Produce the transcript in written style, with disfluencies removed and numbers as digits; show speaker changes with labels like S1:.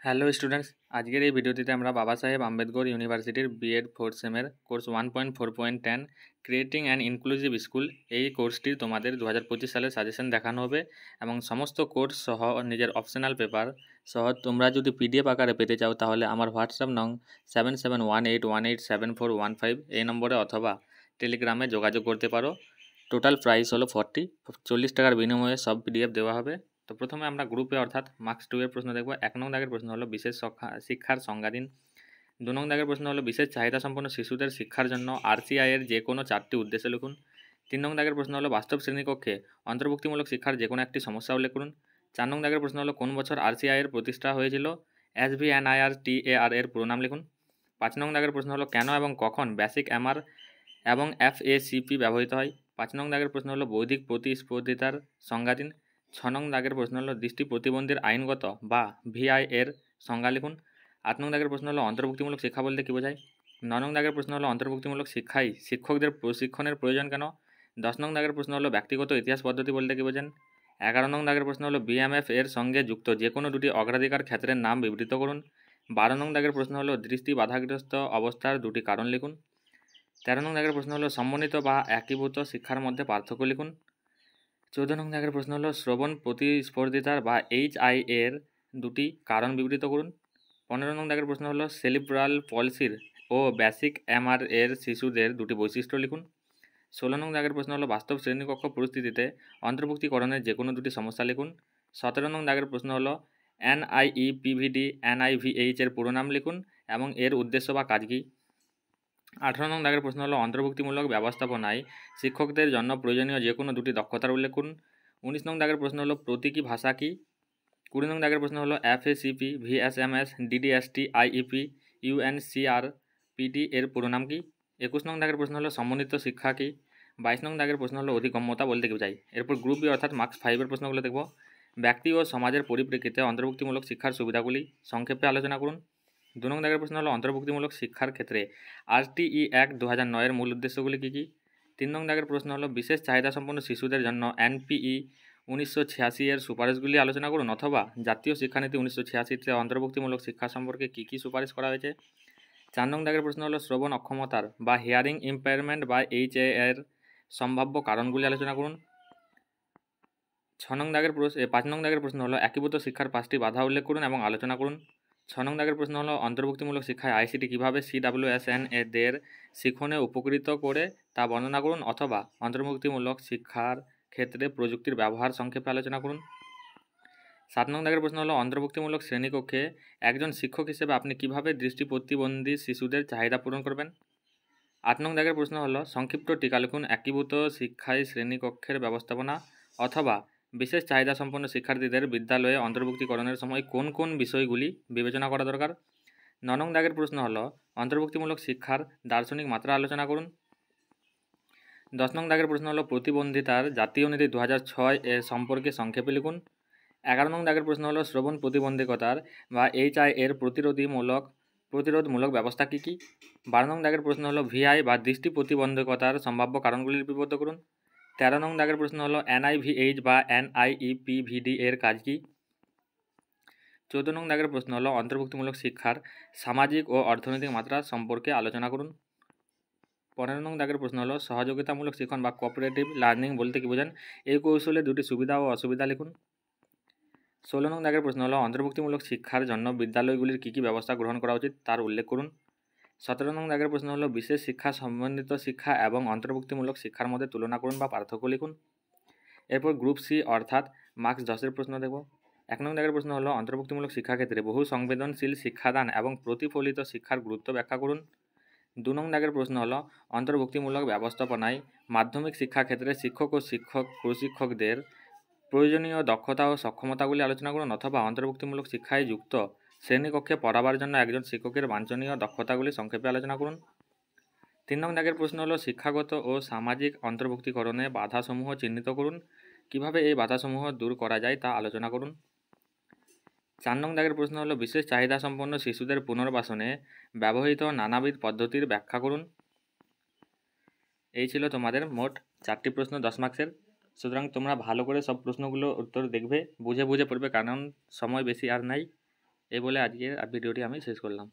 S1: Hello students, আজকের এই ভিডিওটিতে আমরা বাবা সাহেব আম্বেদকর ইউনিভার্সিটির বিএড ফোর্থ সেমের course 1.4.10 creating an inclusive school এই কোর্সটির তোমাদের 2025 সালের সাজেশন দেখানো হবে এবং সমস্ত কোর্স সহ নিজের অপশনাল পেপার সহ তোমরা যদি পিডিএফ আকারে পেতে চাও তাহলে আমার হোয়াটসঅ্যাপ নং 7718187415 এই নম্বরে অথবা টেলিগ্রামে যোগাযোগ করতে পারো। টোটাল প্রাইস হলো 40 টাকার বিনিময়ে সব পিডিএফ দেওয়া হবে। তো প্রথমে আমরা গ্রুপে অর্থাৎ মার্কস 2 এর প্রশ্ন দেখব। 1 নং দাগের প্রশ্ন হলো বিশেষ শিক্ষার সংজ্ঞা দিন। 2 নং দাগের প্রশ্ন হলো বিশেষ চাহিদা সম্পন্ন শিশুদের শিক্ষার জন্য আরসিআই এর যে কোনো 4টি উদ্দেশ্য লিখুন। 3 নং দাগের প্রশ্ন হলো বাস্তব শ্রেণীকক্ষে অন্তর্ভুক্তিমূলক শিক্ষার যে কোনো একটি সমস্যা উল্লেখ করুন। 4 নং দাগের প্রশ্ন হলো কোন বছর আরসিআই এর প্রতিষ্ঠা হয়েছিল? SVNIRTAR এর পুরো নাম লিখুন। 5 নং দাগের প্রশ্ন হলো কেন এবং কখন বেসিক এমআর এবং FACP ব্যবহৃত হয়? 5 নং দাগের প্রশ্ন হলো বৌদ্ধিক প্রতিস্পর্ধিতার সংজ্ঞা দিন। 6 নং দাগের প্রশ্ন হলো দৃষ্টি প্রতিবন্ধীর আইনগত বা VI এর সংজ্ঞা লিখুন। 8 নং দাগের প্রশ্ন হলো অন্তর্ভুক্তিমূলক শিক্ষা বলতে কী বোঝায়? 9 নং দাগের প্রশ্ন হলো অন্তর্ভুক্তিমূলক শিক্ষায় শিক্ষকদের প্রশিক্ষণের প্রয়োজন কেন? 10 নং দাগের প্রশ্ন হলো ব্যক্তিগত ইতিহাস পদ্ধতি বলতে কী বোঝেন? 11 নং দাগের প্রশ্ন হলো BMF এর সঙ্গে যুক্ত যে কোনো দুটি অগ্রাধিকার ক্ষেত্রের নাম বিবৃত করুন। 12 নং দাগের প্রশ্ন হলো দৃষ্টি বাধাগ্রস্ত অবস্থার দুটি কারণ লিখুন। 13 নং দাগের প্রশ্ন হলো সম্মানিত বা একীভূত শিক্ষার মধ্যে পার্থক্য লিখুন। 14 নং দাগের প্রশ্ন হলো শ্রবণ প্রতিস্পর্ধিতার বা HI এর দুটি কারণ বিবৃত করুন। 15 নং দাগের প্রশ্ন হলো সেরিব্রাল পলসির ও বেসিক এমআর এর শিশুদের দুটি বৈশিষ্ট্য লিখুন। 16 নং দাগের প্রশ্ন হলো বাস্তব শ্রেণীকক্ষ পরিস্থিতিতে অন্তর্ভুক্তিকরণের যে কোনো দুটি সমস্যা লিখুন। 17 নং দাগের প্রশ্ন হলো NIEPVD NIVH এর পুরো নাম লিখুন এবং এর উদ্দেশ্য বা কাজ কী। 18 নং দাগের প্রশ্ন হলো অন্তর্ভুক্তিমূলক ব্যবস্থাপনায় শিক্ষকদের জন্য প্রয়োজনীয় যে কোনো দুটি দক্ষতার উল্লেখ করুন। 19 নং দাগের প্রশ্ন হলো প্রতীকী ভাষা কী। 20 নং দাগের প্রশ্ন হলো FACP VSMS DDST IEP UNCRPD এর পুরো নাম কী। 21 নং দাগের প্রশ্ন হলো সমন্বিত শিক্ষা কী। 22 নং দাগের প্রশ্ন হলো অধিগম্যতা বলতে কী বোঝায়। এরপর গ্রুপ বি অর্থাৎ মার্কস 5 এর প্রশ্নগুলো দেখব। ব্যক্তি ও সমাজের পরিপ্রেক্ষিতে অন্তর্ভুক্তিমূলক শিক্ষার সুবিধাগুলি সংক্ষেপে আলোচনা করুন। 2 নং দাগের প্রশ্ন হলো অন্তর্ভুক্তিমূলক শিক্ষার ক্ষেত্রে RTE অ্যাক্ট 2009 এর মূল উদ্দেশ্যগুলি কী কী। 3 নং দাগের প্রশ্ন হলো বিশেষ চাহিদা সম্পন্ন শিশুদের জন্য NPE 1986 এর সুপারিশগুলি আলোচনা করুন অথবা জাতীয় শিক্ষানীতি 1986-তে অন্তর্ভুক্তিমূলক শিক্ষা সম্পর্কে কী কী সুপারিশ করা হয়েছে। 4 নং দাগের প্রশ্ন হলো শ্রবণ অক্ষমতার বা হিয়ারিং ইম্পেয়ারমেন্ট বা HA এর সম্ভাব্য কারণগুলি আলোচনা করুন। 5 নং দাগের প্রশ্ন হলো একীভূত শিক্ষার 5টি বাধা উল্লেখ করুন এবং আলোচনা করুন। 6 নং দাগের প্রশ্ন হলো অন্তর্ভুক্তিমূলক শিক্ষায় ICT কীভাবে CWSN এদের শিখনে উপকৃত করে তা বর্ণনা করুন অথবা অন্তর্ভুক্তিমূলক শিক্ষার ক্ষেত্রে প্রযুক্তির ব্যবহার সংক্ষেপে আলোচনা করুন। 7 নং দাগের প্রশ্ন হলো অন্তর্ভুক্তিমূলক শ্রেণীকক্ষে একজন শিক্ষক হিসেবে আপনি কীভাবে দৃষ্টি প্রতিবন্ধী শিশুদের চাহিদা পূরণ করবেন। 8 নং দাগের প্রশ্ন হলো সংক্ষিপ্ত টিকা লিখুন একীভূত শিক্ষায় শ্রেণীকক্ষের ব্যবস্থাপনা অথবা বিশেষ চাহিদা সম্পন্ন শিক্ষার্থীদের বিদ্যালয়ে অন্তর্ভুক্তিকরণের সময় কোন কোন বিষয়গুলি বিবেচনা করা দরকার। 9 নং দাগের প্রশ্ন হলো অন্তর্ভুক্তিমূলক শিক্ষার দার্শনিক মাত্রা আলোচনা করুন। 10 নং দাগের প্রশ্ন হলো প্রতিবন্ধিতার জাতীয় নীতি 2006 এর সম্পর্কে সংক্ষেপে লিখুন। 11 নং দাগের প্রশ্ন হলো শ্রবণ প্রতিবন্ধকতার বা HI এর প্রতিরোধমূলক ব্যবস্থা কী কী। 12 নং দাগের প্রশ্ন হলো VI বা দৃষ্টি প্রতিবন্ধকতার সম্ভাব্য কারণগুলি লিপিবদ্ধ করুন। 13 নং দাগের প্রশ্ন হলো NIVH বা NIEPVD এর কাজ কী। 14 নং দাগের প্রশ্ন হলো অন্তর্ভুক্তিমূলক শিক্ষার সামাজিক ও অর্থনৈতিক মাত্রা সম্পর্কে আলোচনা করুন। 15 নং দাগের প্রশ্ন হলো সহযোগিতামূলক শিক্ষণ বা কোঅপারেটিভ লার্নিং বলতে কী বোঝেন। এই কৌশলের দুটি সুবিধা ও অসুবিধা লিখুন। 16 নং দাগের প্রশ্ন হলো অন্তর্ভুক্তিমূলক শিক্ষার জন্য বিদ্যালয়গুলির কী কী ব্যবস্থা গ্রহণ করা উচিত তার উল্লেখ করুন। 17 নং দাগের প্রশ্ন হলো বিশেষ শিক্ষা সম্বন্ধিত শিক্ষা এবং অন্তর্ভুক্তিমূলক শিক্ষার মধ্যে তুলনা করুন বা পার্থক্য লিখুন। এরপর গ্রুপ সি অর্থাৎ মার্কস 10-এর প্রশ্ন দেখব। 1 নং দাগের প্রশ্ন হলো অন্তর্ভুক্তিমূলক শিক্ষাক্ষেত্রে বহু সংবেদনশীল শিক্ষাদান এবং প্রতিফলিত শিক্ষার গুরুত্ব ব্যাখ্যা করুন। 2 নং দাগের প্রশ্ন হলো অন্তর্ভুক্তিমূলক ব্যবস্থাপনায় মাধ্যমিক শিক্ষাক্ষেত্রে শিক্ষক ও প্রশিক্ষকদের প্রয়োজনীয় দক্ষতা ও সক্ষমতাগুলি আলোচনা করুন অথবা অন্তর্ভুক্তিমূলক শিক্ষায় যুক্ত শ্রেণীকক্ষে পড়াবার জন্য একজন শিক্ষকের বাঞ্ছনীয় দক্ষতাগুলি সংক্ষেপে আলোচনা করুন। 3 নং দাগের প্রশ্ন হলো শিক্ষাগত ও সামাজিক অন্তর্ভুক্তিকরণে বাধাসমূহ চিহ্নিত করুন। কিভাবে এই বাধাসমূহ দূর করা যায় তা আলোচনা করুন। 4 নং দাগের প্রশ্ন হলো বিশেষ চাহিদা সম্পন্ন শিশুদের পুনর্বাসনে ব্যবহৃত নানাবিধ পদ্ধতির ব্যাখ্যা করুন। এই ছিল তোমাদের মোট 4টি প্রশ্ন 10 মার্কসের। সুতরাং তোমরা ভালো করে সব প্রশ্নগুলো উত্তর দেখবে, বুঝে বুঝে পড়বে, কারণ সময় বেশি আর নাই। এই বলে আজকের ভিডিওটি আমি শেষ করলাম।